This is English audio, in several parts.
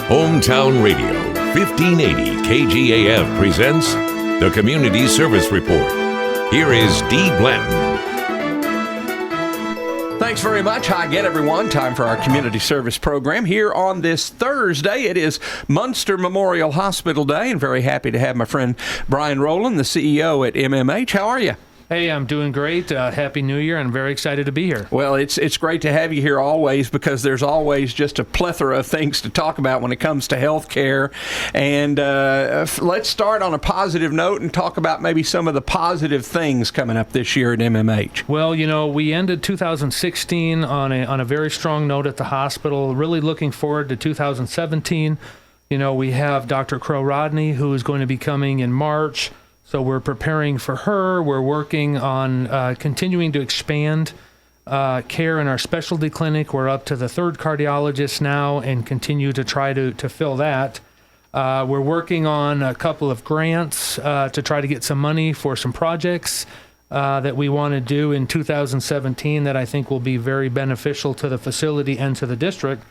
Hometown Radio, 1580 KGAF presents the Community Service Report. Here is Dee Blanton. Thanks very much. Hi again, everyone. Time for our community service program here on this Thursday. It is Munster Memorial Hospital Day, and very happy to have my friend Brian Roland, the CEO at MMH. How are you? Hey, I'm doing great. Happy New Year. I'm very excited to be here. Well, it's great to have you here always, because there's always just a plethora of things to talk about when it comes to health care. And let's start on a positive note and talk about maybe some of the positive things coming up this year at MMH. Well, you know, we ended 2016 on a very strong note at the hospital, really looking forward to 2017. You know, we have Dr. Crow Rodney, who is going to be coming in March. So we're preparing for her. We're working on continuing to expand care in our specialty clinic. We're up to the third cardiologist now and continue to try to fill that. We're working on a couple of grants to try to get some money for some projects that we want to do in 2017 that I think will be very beneficial to the facility and to the district.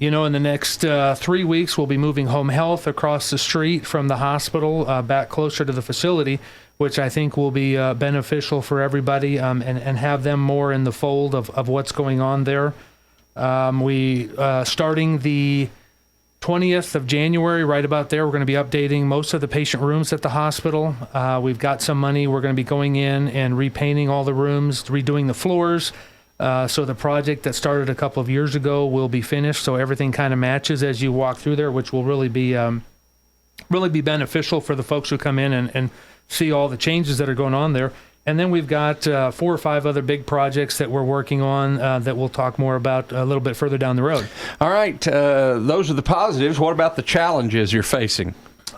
You know, in the next 3 weeks, we'll be moving home health across the street from the hospital back closer to the facility, which I think will be beneficial for everybody and have them more in the fold of what's going on there. Starting the 20th of January, right about there, we're going to be updating most of the patient rooms at the hospital. We've got some money. We're going to be going in and repainting all the rooms, redoing the floors. So the project that started a couple of years ago will be finished, so everything kind of matches as you walk through there, which will really be beneficial for the folks who come in and see all the changes that are going on there. And then we've got 4 or 5 other big projects that we're working on that we'll talk more about a little bit further down the road. All right, those are the positives. What about the challenges you're facing?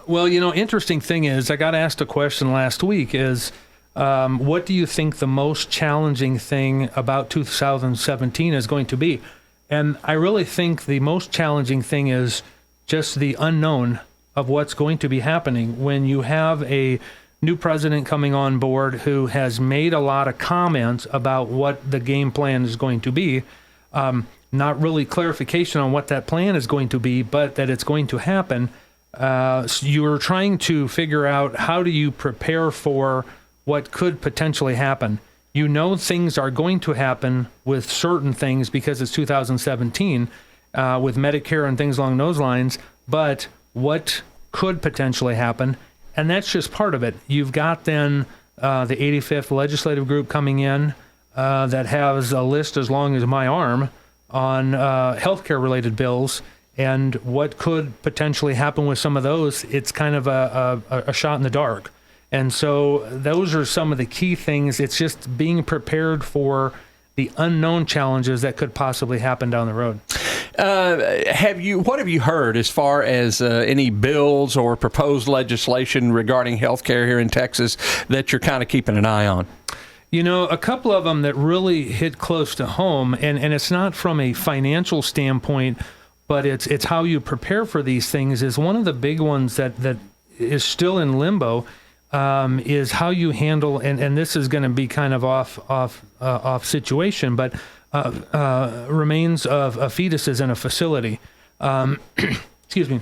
Well, you know, interesting thing is, I got asked a question last week is, what do you think the most challenging thing about 2017 is going to be? And I really think the most challenging thing is just the unknown of what's going to be happening when you have a new president coming on board who has made a lot of comments about what the game plan is going to be. Not really clarification on what that plan is going to be, but that it's going to happen. So you're trying to figure out, how do you prepare for what could potentially happen. You know things are going to happen with certain things because it's 2017 with Medicare and things along those lines, but what could potentially happen? And that's just part of it. You've got then the 85th legislative group coming in that has a list as long as my arm on healthcare related bills, and what could potentially happen with some of those. It's kind of a shot in the dark. And so those are some of the key things. It's just being prepared for the unknown challenges that could possibly happen down the road. What have you heard as far as any bills or proposed legislation regarding health care here in Texas that you're kind of keeping an eye on? You know, a couple of them that really hit close to home, and it's not from a financial standpoint, but it's how you prepare for these things, is one of the big ones that is still in limbo. Is how you handle, and this is going to be kind of off situation, but remains of fetuses in a facility. Excuse me.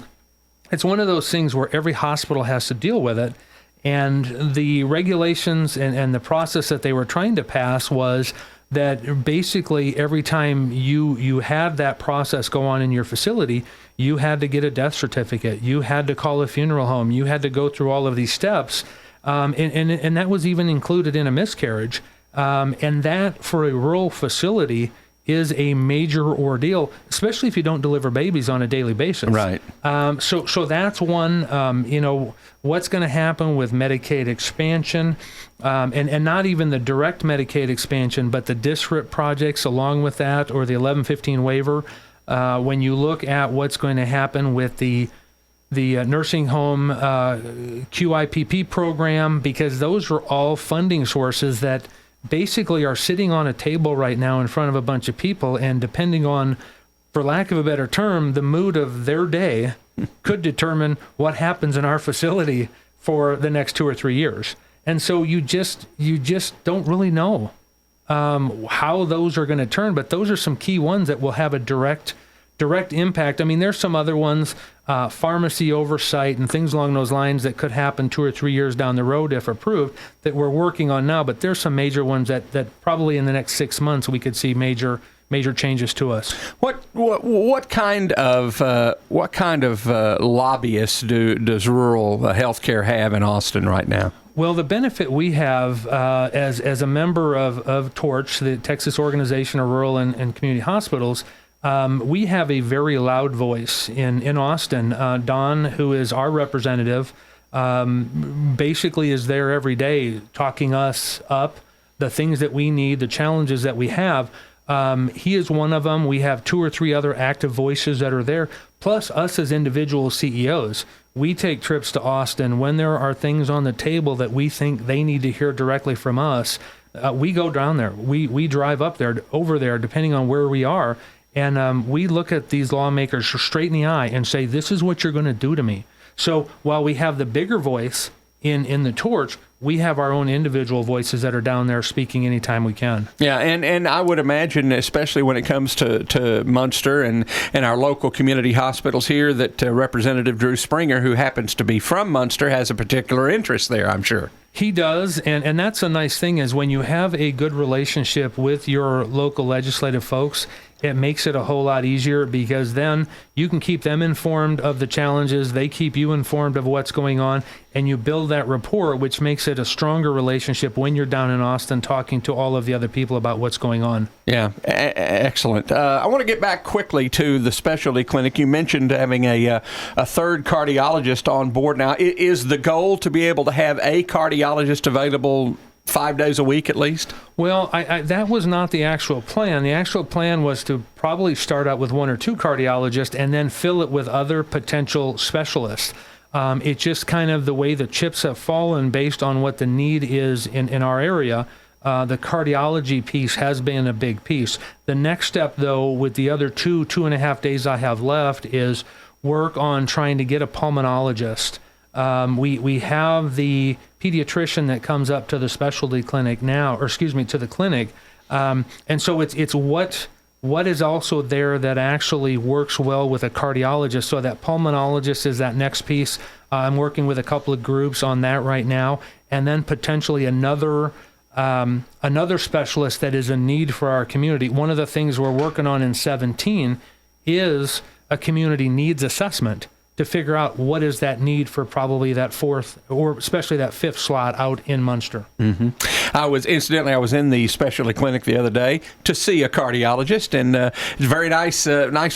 It's one of those things where every hospital has to deal with it, and the regulations and the process that they were trying to pass was that basically every time you had that process go on in your facility, you had to get a death certificate, you had to call a funeral home, you had to go through all of these steps, and that was even included in a miscarriage. And that, for a rural facility, is a major ordeal, especially if you don't deliver babies on a daily basis. Right. So that's one. You know, what's going to happen with Medicaid expansion, and not even the direct Medicaid expansion, but the DSRIP projects along with that, or the 1115 waiver. When you look at what's going to happen with the nursing home QIPP program, because those are all funding sources that basically are sitting on a table right now in front of a bunch of people, and depending on, for lack of a better term, the mood of their day could determine what happens in our facility for the next 2 or 3 years. And so you just don't really know how those are going to turn, but those are some key ones that will have a direct direct impact. I mean, there's some other ones, pharmacy oversight and things along those lines that could happen 2 or 3 years down the road if approved that we're working on now. But there's some major ones that probably in the next 6 months we could see major changes to us. What kind of lobbyists does rural healthcare have in Austin right now? Well, the benefit we have as a member of TORCH, the Texas Organization of Rural and Community Hospitals, we have a very loud voice in Austin. Don, who is our representative, basically is there every day talking us up, the things that we need, the challenges that we have. He is one of them. We have 2 or 3 other active voices that are there, plus us as individual CEOs. We take trips to Austin when there are things on the table that we think they need to hear directly from us. We go down there. We drive up there, over there, depending on where we are, and we look at these lawmakers straight in the eye and say, this is what you're going to do to me. So while we have the bigger voice in the torch, we have our own individual voices that are down there speaking anytime we can. Yeah, and I would imagine, especially when it comes to Munster and our local community hospitals here, that Representative Drew Springer, who happens to be from Munster, has a particular interest there, I'm sure. He does, and that's a nice thing is when you have a good relationship with your local legislative folks, it makes it a whole lot easier because then you can keep them informed of the challenges, they keep you informed of what's going on, and you build that rapport, which makes it a stronger relationship when you're down in Austin talking to all of the other people about what's going on. Yeah, excellent. I want to get back quickly to the specialty clinic. You mentioned having a third cardiologist on board now. Is the goal to be able to have a cardiologist available 5 days a week at least? Well, that was not the actual plan. The actual plan was to probably start out with 1 or 2 cardiologists and then fill it with other potential specialists. It's just kind of the way the chips have fallen based on what the need is in our area. The cardiology piece has been a big piece. The next step, though, with the other 2.5 days I have left, is work on trying to get a pulmonologist. We have the pediatrician that comes up to the specialty clinic now, or excuse me, to the clinic. And so it's what is also there that actually works well with a cardiologist. So that pulmonologist is that next piece. I'm working with a couple of groups on that right now, and then potentially another specialist that is a need for our community. One of the things we're working on in 2017 is a community needs assessment to figure out what is that need for probably that 4th or especially that 5th slot out in Munster. Mm-hmm. I was in the specialty clinic the other day to see a cardiologist, and it's a very nice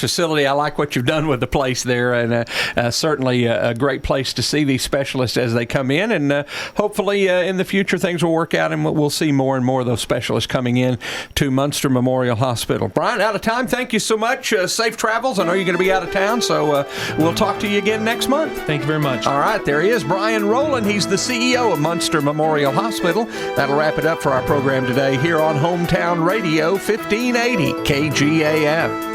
facility. I like what you've done with the place there, and certainly a great place to see these specialists as they come in, and hopefully in the future things will work out and we'll see more and more of those specialists coming in to Munster Memorial Hospital. Brian, out of time. Thank you so much. Safe travels. I know you're going to be out of town, so we'll talk to you again next month. Thank you very much. All right, there he is, Brian Roland. He's the CEO of Munster Memorial Hospital. That'll wrap it up for our program today here on Hometown Radio 1580 KGAF.